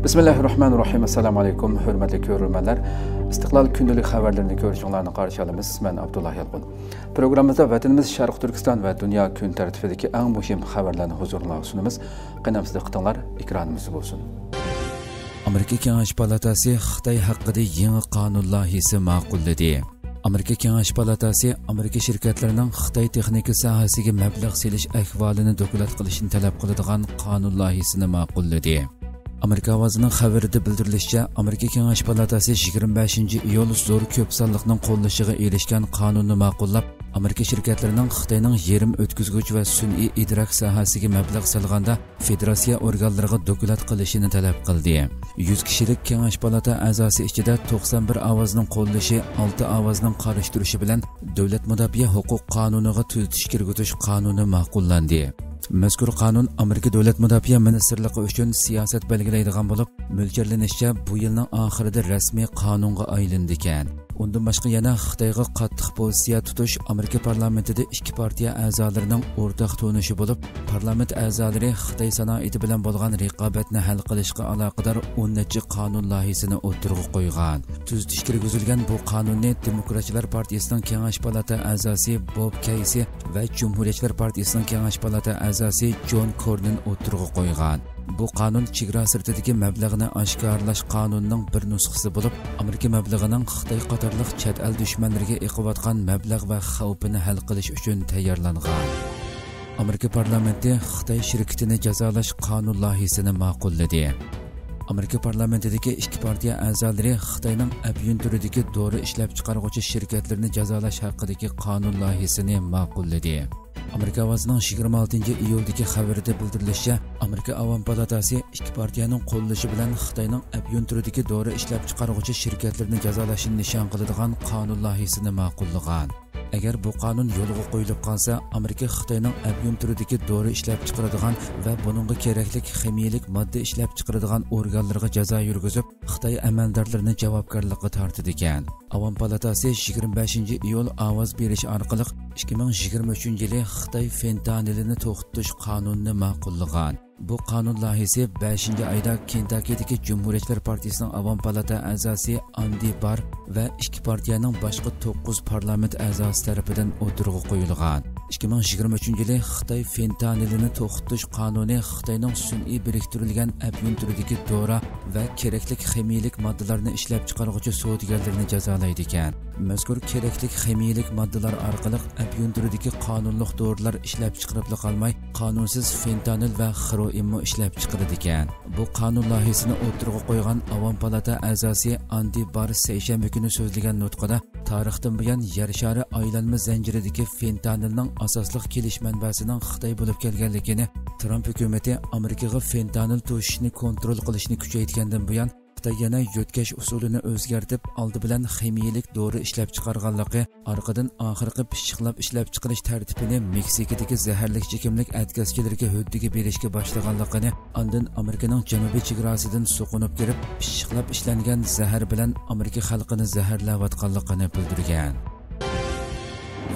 Bismillahirrahmanirrahim. Assalamu alaykum, hürmetli görürmenler. İstiklal gündelik haberlerini görüşünlerini karşı alımız. Ben Abdullah Yalqun. Programımızda vatanımız Şarkı Türkistan ve dünya gün tertibideki en mühim haberlerini huzuruna sunumuz. Qanamsızda qıtanlar ekranımız olsun. Amerika Kengash Palatasi Xitoy haqida yangi qonun loyihasi ma'qulladi. Amerika Kengash Palatasi Amerika shirkatlarining Xitoy texnika sohasiga mablag' selish ahvolini dokulat qilishni talab qiladigan qonun loyihasini ma'qulladi. Amerika ovozining xabarida bildirilishicha, Amerika Kengash Palatasi 25-iyul zo'r ko'p sonliqning qo'llashiga erishgan qonunni ma'qullab, Amerika shirkatlarining Xitoyning yerim o'tkazgich va sun'iy idrok sohasiga mablag' solganda federatsiya organlariga dokulat qilishini talab qildi. 100 kishilik Kengash palata a'zosi ichida 91 ovozning qo'llashi, 6 ovozning qarshi turishi bilan davlat mudofaa huquq qonuniga tuzatish kirgitish qonuni ma'qullandi. Mazkur qonun Amerika Davlat Mudofaa Ministrligi uchun siyosat belgilaydigan bo'lib, mo'ljallanishcha bu yilning oxirida rasmiy qonunga aylandi ekan. Undan boshqa yana Xitoyga qattiq pozitsiya tutish Amerika parlamentida ikki partiya a'zolarining o'rtaq to'nishi bo'lib, parlament a'zolari Xitoy sanoati bilan bo'lgan raqobatni hal qilishga aloqador 10 necha qonun loyihasini o'tirg'i qo'ygan. Tuzatish kirgizilgan bu qonunni Demokratlar partiyasining Kengash palata a'zosi Bob Casey va Jumhuriyatchilar partiyasining Kengash palata a'zosi John Cornyn o'tirg'i qo'ygan. Bu qonun chegara sirtidagi mablag'ni oshkorlash qonunining bir nusxasi bo'lib, Amerika mablag'ining Xitoy qatorliq chet el dushmanlariga eqiyotgan mablag' va xavfini hal qilish uchun tayyorlangan. Amerika parlamenti Xitoy shirkatini jazolash qonun loyihasini ma'qulladi. Amerika parlamentidagi ikki partiya a'zolari Xitoyning abyunturidagi dori ishlab chiqaruvchi shirkatlarni jazolash haqidagi qonun loyihasini ma'qulladi. Amerika ovozining 26-iyuldagi xabarida bildirilishicha, Amerika Avom palatasi ikki partiyaning qo'llashi bilan Xitoyning abyunturidagi dori ishlab chiqaruvchi shirkatlarni jazolashni nishon qiladigan qonun loyihasini ma'qullagan. Agar bu qonun yo'lga qo'yilib qolsa, Amerika Xitoyning abyunturidagi dori ishlab chiqaradigan va buningga kerakli ximiyalik modda ishlab chiqaradigan organlarga jazo yurgizib, Xitoy amaldorlarini javobgarlikka tortadi ekan. Avom palatasi 25-iyul ovoz berish orqali 2023-yili Xitoy fentanilini to'xtatish qonunini ma'qullagan. Bu qonun loyihasi 5-oyda Kentakidagi Jumhuriyatchilar partiyasining Avom palata a'zosi Andy Barr va ikki partiyaning boshqa 9 parlament a'zosi tomonidan o'tirg'i qo'yilgan. 2023-yili Xitoy fentanilini to'xtatish qonuni Xitoyning sun'iy biriktirilgan abyunturidagi dora va kerakli ximiyalik moddalarni ishlab chiqaruvchi savdogarlarni jazolaydi ekan. Mazkur kerakli ximiyalik moddalar orqali abyunturidagi qonunliq dorilar ishlab chiqarib qolmay, qonunsiz fentanil va heroinni ishlab chiqaradi ekan. Bu qonun loyihasini o'tirg'i qo'ygan Avom palata a'zosi Andy Barr seshanba kuni so'zlagan nutqida tarixdan buyon yer shari aylanma zanjiridagi fentanilning asosliq kelish manbasining Xitoy bo'lib kelganligini, Trump hukumati Amerikaga fentanil to'shishni kontrol qilishni kuchaytirgandan buyon Xitoy yana yo'tkash usulini o'zgartib, oldi bilan ximiyalik dori ishlab chiqarganligi, orqadan oxirgi pishiqlab ishlab chiqarish tartibini Meksikadagi zaharli chekimlik atkaskilarga huddiga berishga boshlaganligini, ondan Amerikaning janubiy chegarasidan so'qinib kirib, pishiqlab ishlangan zahar bilan Amerika xalqini zaharlayotganligini bildirgan.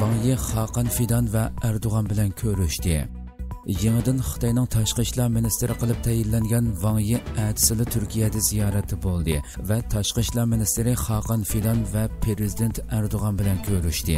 Wang Yi Hakan Fidan va Erdo'g'an bilan ko'rishdi. Yangidan Xitoyning tashqi ishlar ministri qilib tayinlangan Wang Yi atisili Turkiyada ziyorati bo'ldi va tashqi ishlar ministri Hakan Fidan va prezident Erdo'g'an bilan ko'rishdi.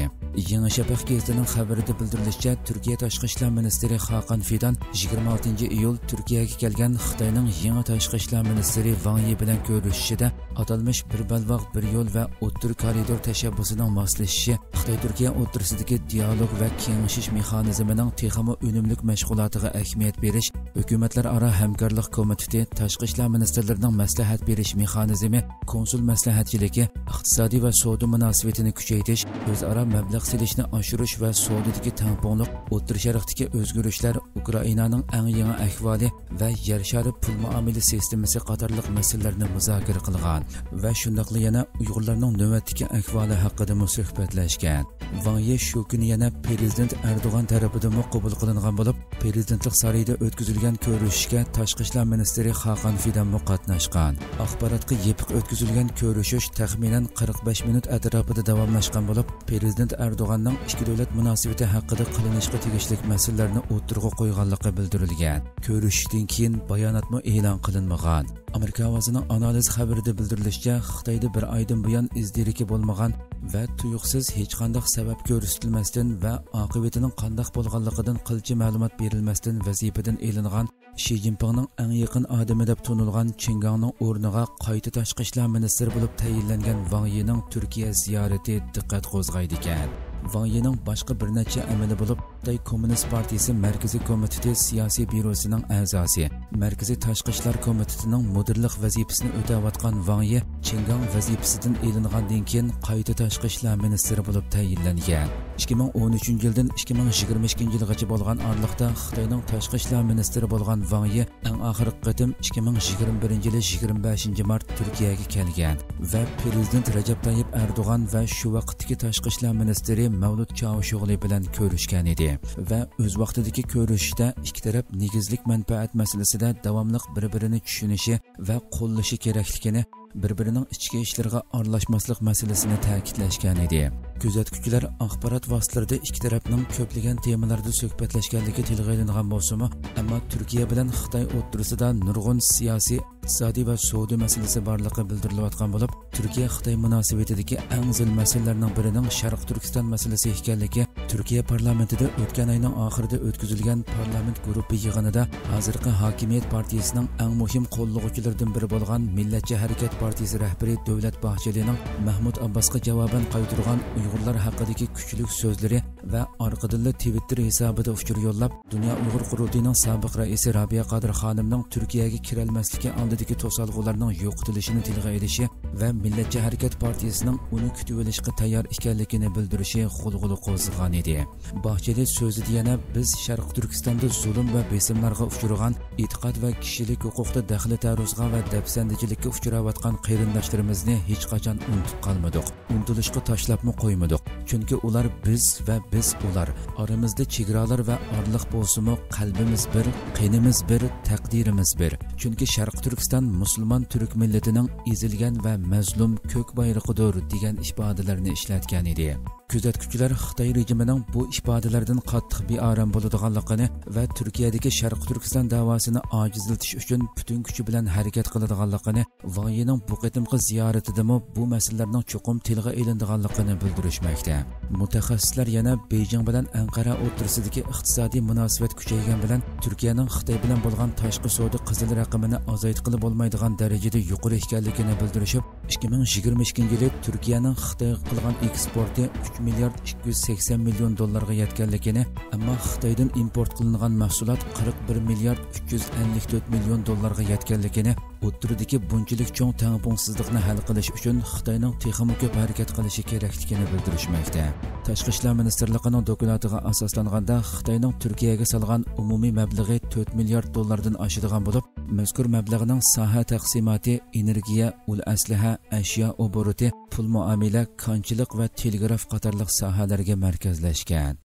Yangi Shafaq gazetining xabarida bildirilishicha, Turkiya tashqi ishlar ministri Hakan Fidan 26-iyul Turkiyaga kelgan Xitoyning yangi tashqi ishlar ministri Wang Yi bilan ko'rishishida atalmish bir balvoq bir yo'l va o'ttir koridor tashabbusining moslashishi, Xitoy-Turkiya o'rtasidagi dialog va kengashish mexanizmining texmo unumli mashg'ulotiga ahamiyat berish, hukumatlararo hamkorlik komiteti, tashqi ishlar ministrlarining maslahat berish mexanizmi, konsul maslahatchiligi, iqtisodiy va savdo munosabatini kuchaytirish, o'zaro mablag' selishni oshirish va savdodagi tangpongliq, o'rta sharqdagi o'zgarishlar, Ukrainaning eng yangi ahvoli va yer shari pul muomala sistemasi qatorliq masalalarni muzokara qilgan va shundaqli yana Uyg'urlarning navbatdagi ahvoli haqida suhbatlashgan. Wang Yi shu kuni yana prezident Erdo'g'an tarafidan qabul qilingan bo'lib, prezidentlik sarayida o'tkazilgan ko'rishishga tashqi ishlar ministri Hakan Fidan qatnashgan. Axborotga yepiq o'tkazilgan ko'rishish taxminan 45 minut atrofida davomlashgan bo'lib, prezident Erdo'g'anning ikki davlat munosabati haqida qilinishga tegishli masalalarni o'tirg'i qo'yganligi bildirilgan. Ko'rishishdan keyin bayonotmi e'lon qilinmagan. Amerika ovozining analiz xabarida bildirilishicha, Xitoyda bir oydan buyon izdiriki bo'lmagan va tuyuqsiz hech qanday sabab ko'rsatilmasdan va oqibatining qanday bo'lganligidan qilchi ma'lumot berilmasdan vazifadan elingan Xi Jinpingning eng yaqin odami deb tanilgan Qin Gangning o'rniga qayta tashqi ishlar ministri bo'lib tayinlangan Wang Yining Turkiya ziyorati diqqat qo'zg'aydi ekan. Wang Yining boshqa bir necha amali bo'lib, Xitoy Kommunist partiyasi Markaziy komiteti siyosiy byurosining a'zosi, Markaziy tashqi ishlar komitetining mudirlik vazifasini o'tayotgan Wang Yi Qingang vazifasidan elingandan keyin qayta tashqi ishlar ministri bo'lib tayinlangan. 2013 yildan 2022 yilgacha bo'lgan oralikda Xitoyning tashqi ishlar ministri bo'lgan Wang Yi eng oxirgi qatim 2021 yili 25 mart Turkiyaga kelgan va prezident Rajab Tayyip Erdo'g'an va shu vaqtdagi tashqi ishlar ministri Mavlud Çavuşoğlu bilan ko'rishgan edi va o'z vaqtidagi ko'rishishda ikki taraf negizlik manfaat masalasida davomli bir-birini tushunishi va qo'llashi kerakligini, bir-birining ichki ishlariga aralashmaslik masalasini ta'kidlashgan edi. Kuzatuvchilar axborot vositalarida ikki tarafning ko'plagan temalarda suhbatlashganligi tilga olingan bo'lsa-mu, ammo Turkiya bilan Xitoy o'rtasida nurg'un siyosiy, iqtisodiy va savdo masalasi borligi bildirilayotgan bo'lib, Turkiya Xitoy munosabatidagi eng zil masalalarning birining Sharq Turkiston masalasi ekanligi Turkiya parlamentida o'tgan oyning oxirida o'tkazilgan parlament guruhi yig'inida hozirgi hokimiyat partiyasining eng muhim qo'llovchilaridan biri bo'lgan Millatchi harakat partiyasi rahbari Davlat Bahçelining Mahmud Abbasga javoban qaytargan Uyg'urlar haqidagi kuchli so'zlari va orqadilla Twitter hisobida uchur yo'llab, Dunyo Uyg'ur qurultiyining sobiq raisi Rabia Qodir xonimning Turkiyaga kirolmasligi oldidagi to'solg'ularning yo'qotilishini tilga olishi va Millatchi harakat partiyasining uni kutib olishga tayyor ekanligini bildirishi g'ulg'ula qo'zg'agan edi. Bahçeli so'zida yana biz Sharq Turkistonda zulm va besimlarga uchragan, e'tiqod va kishilik huquqda daxli taruzga va dafsandichilikka uchrayotgan qarindoshlarimizni hech qachon unutib qolmadik. Unutilishga tashlabmi qo'ymadik. Chunki ular biz va biz ular. Oramizda chegaralar va orliq bo'lsa-mu, qalbimiz bir, qinimiz bir, taqdirimiz bir. Chunki Sharq Turkiston musulmon turk millatining ezilgan va mazlum ko'k bayrog'idir degan ifodalarni ishlatgan edi. Kuzatuvchilar Xitoy rejimining bu ifodalardan qattiq bearam bo'ladiganligini va Turkiyadagi Sharq Turkiston davosini ojizlatish uchun butun kuchi bilan harakat qiladiganligini, Wang Yining bu qatimqi ziyoratidami bu masalalarning cho'qim tilga ilindiganligini bildirishmoqda. Mutaxassislar yana Beijing bilan Anqara o'rtasidagi iqtisodiy munosabat kuchaygan bilan Turkiyaning Xitoy bilan bo'lgan tashqi savdo qizil raqamini ozaytqili bo'lmaydigan darajada yuqori ekanligini bildirishib, 2022 yili Turkiyaning Xitoyga qilgan eksporti 3 milliard 280 million dollarga yetganligini, ammo Xitoydan import qilingan mahsulot 41 milliard 354 million dollarga yetganligini, o'ttiridagi bunchalik cho'ng tangpungsizlikni hal qilish uchun Xitoyning texnik ko'p harakat qilishi kerakligini bildirishmoqda. Tashqi ishlar ministrligining dokumentlariga asoslanganda Xitoyning Turkiyaga solgan umumiy mablag'i 4 milliard dollardan oshadigan bo'lib, mazkur mablag'ning soha taqsimoti energiya, ul aslaha, ashyo oburuti, pul muomala, konchilik va telegraf qatorliq sohalarga markazlashgan.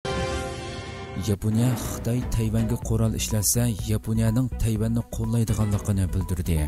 Yaponiya Xitoy Tayvanga qurol ishlatsa, Yaponiyaning Tayvanni qo'llaydiganligini bildirdi.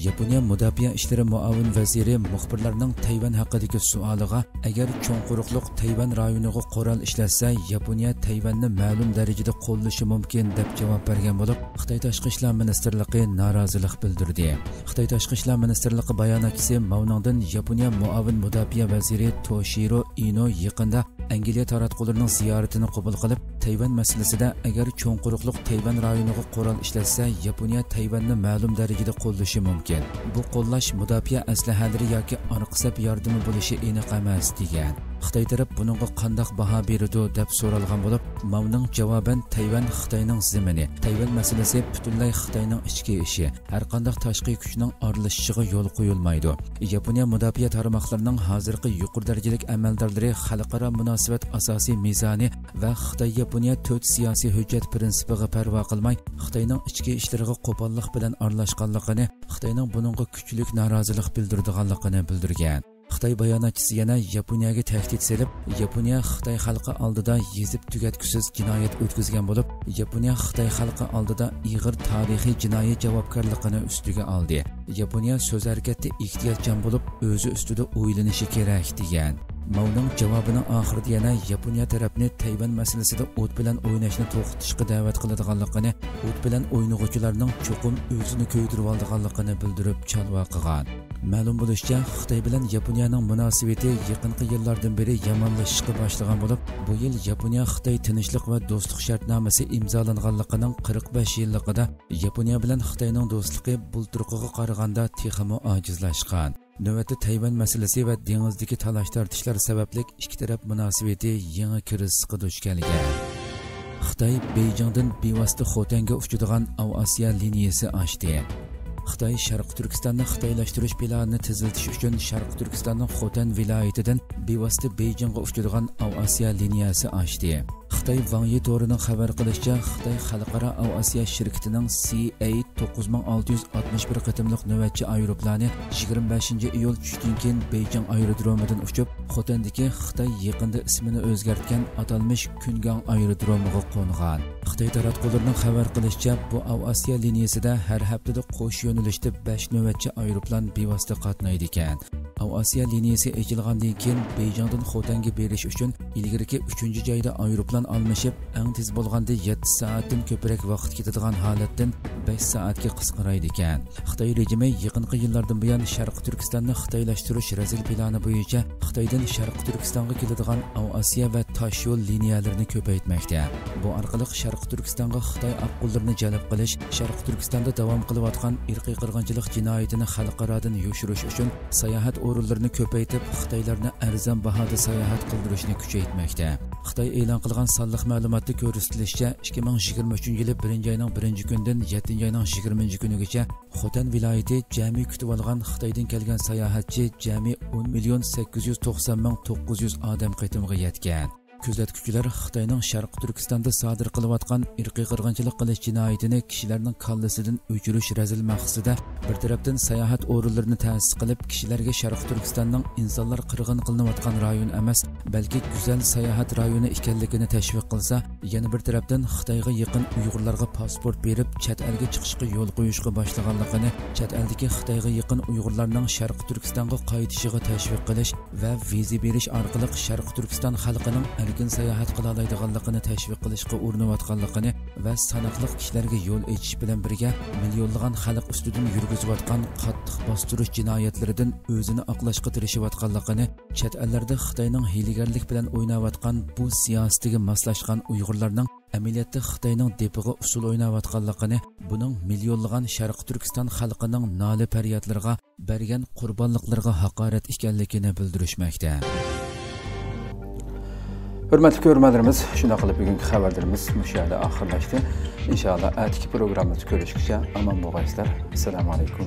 Yaponiya Mudofaa ishlari muavin vaziri muxbirlarning Tayvan haqidagi savoliga, agar cho'ng quruqliq Tayvan rayoniga qurol ishlatsa, Yaponiya Tayvanni ma'lum darajada qo'llashi mumkin deb javob bergan bo'lib, Xitoy tashqi ishlar ministrligi norozilik bildirdi. Xitoy tashqi ishlar ministrligi bayonotchisi Mauningdan Yaponiya muavin mudofaa vaziri Toshiro Ino yaqinda Angliya taratqularning ziyoratini qabul qilib, Tayvan masalasida agar cho'ng quruqliq Tayvan rayoniga qurol ishlatsa, Yaponiya Tayvanni ma'lum darajada qo'llashi mumkin. Bu qo'llash mudofaa aslahalari yoki orqisab yordami bo'lishi aniq emas degan. Xitoy taraf buningga qanday baho beradi deb so'ralgan bo'lib, Mavning javoban Tayvan Xitoyning zimini, Tayvan masalasi butunlay Xitoyning ichki ishi, har qanday tashqi kuchning aralashishiga yo'l qo'yilmaydi. Yaponiya mudofaa tarmoqlarining hozirgi yuqori darajalik amaldorlari xalqaro munosabat asosiy mezoni va Xitoy Yaponiya 4 siyosiy hujjat prinsipiga parvo qilmay, Xitoyning ichki ishlariga qo'pollik bilan aralashganligini, Xitoyning buningga kuchlik norozilik bildirganligini bildirgan. Xitoy bayonotchisi yana Yaponiyaga tahdid selib, Yaponiya Xitoy xalqi oldida yezib tugatkusiz jinoyat o'tkazgan bo'lib, Yaponiya Xitoy xalqi oldida ig'ir tarixiy jinoiy javobgarligini ustiga oldi. Yaponiya so'z harakatda ehtiyotchan bo'lib, o'zi ustida o'ylanishi kerak degan. Mauning javobining oxirida yana Yaponiya tarafini Tayvan masalasida o't bilan o'ynashni to'xtatishga da'vat qiladiganligini, o't bilan o'ynag'uvchilarning cho'qim o'zini ko'ydirib olganligini bildirib chalva qilgan. Ma'lum bo'lishicha, Xitoy bilan Yaponiyaning munosabati yaqinqi yillardan beri yomonlashishga boshlagan bo'lib, bu yil Yaponiya-Xitoy tinchlik va do'stlik shartnomasi imzolanganligining 45 yilligida Yaponiya bilan Xitoyning do'stligi bulturqiga qaraganda texmo ojizlashgan. Navbatda Tayvan masalasi va dengizdagi talash-tortishlar sababli ikki taraf munosabati yangi krizisga duch kelgan. Xitoy Beijingdan bevosita Xotanga uchadigan Osiyo liniyasi ochdi. Xitoy Sharq Turkistonni xitoylashtirish planini tezlatish uchun Sharq Turkistonning Xotan viloyatidan bevosita Beijingga uchadigan Osiyo liniyasi ochdi. Xitoy Wang Yi to'rining xabar qilishicha, Xitoy xalqaro Osiyo shirkatining CA9661 qitimliq navbatchi aeroplani 25-iyul tushdan keyin Beijing aerodromidan uchib, Xotandagi Xitoy yaqinda ismini o'zgartgan atalmish Kungang aerodromiga qo'ngan. Xitoy taratqullarining xabar qilishicha, bu Osiyo liniyasida har haftada qo'sh yo'nalishda 5 navbatchi aeroplan bevosita qatnaydi ekan. Osiyo liniyasi ochilgandan keyin Beijingdan Xotanga berish uchun ilgirki 3-joyda aeroplan almashib, eng tez bo'lganda 7 soatdan ko'proq vaqt ketadigan holatdan 5 soatga qisqaraydi ekan. Xitoy rejimi yaqinqi yillardan buyon Sharq Turkistonni xitoylashtirish razil plani bo'yicha Xitoydan Sharq Turkistonga keladigan Osiyo va tosh yo'l liniyalarini ko'paytmoqda. Bu orqali Sharq Turkistonga Xitoy aqqullarini jalb qilish, Sharq Turkistonda davom qilayotgan irqiy qirg'inchilik jinoyatini xalqarodan yoshirish uchun sayohat o'rinlarini ko'paytib, Xitoylarni arzon bahoda sayohat qildirishni kuchaytmoqda. Xitoy e'lon qilgan sonliq ma'lumotda ko'rsatilishicha, 2023-yili 1-oyning 1-kunidan 7-oyning 20-kunigacha Xotan viloyati jami kutib olgan Xitoydan kelgan sayohatchi jami 10,890,900 odam qitimga yetgan. Kuzatuvchilar Xitoyning Sharq Turkistonda sodir qilayotgan irqiy qirg'inchilik qilish jinoyatini kishilarning kallasidan o'chirish razil maqsadida bir tarafdan sayohat o'rinlarini ta'sis qilib, kishilarga Sharq Turkistonning insonlar qirg'in qilinayotgan rayon emas, balki go'zal sayohat rayoni ekanligini tashviq qilsa, yana bir tarafdan Xitoyga yaqin Uyg'urlarga pasport berib, chet elga chiqishga yo'l qo'yishga boshlaganligini, chet eldagi Xitoyga yaqin Uyg'urlarning Sharq Turkistonga qaytishiga tashviq qilish va viza berish orqali Sharq Turkiston xalqining erkin sayohat qila oladiganligini tashviq qilishga urinayotganligini va sanoqli kishilarga yo'l ochish bilan birga millionlagan xalq ustidan yurgizayotgan qattiq bostirish jinoyatlaridan o'zini oqlashga tirishayotganligini, chet ellarda Xitoyning hiylagarlik bilan o'ynayotgan bu siyosatiga moslashgan Uyg'urlarning amaliyotda Xitoyning depiga usul o'ynayotganligini, buning millionlagan Sharq Turkiston xalqining nola faryodlariga bergan qurbonliqlarga haqorat ekanligini bildirishmoqda. Hürmetli görürmenlerimiz, şuna qilib bugungi xabarlarimiz mush yerda oxirlashdi. İnşallah atiki programmamizda ko'rishguncha aman bo'lgaysizlar. Assalomu alaykum.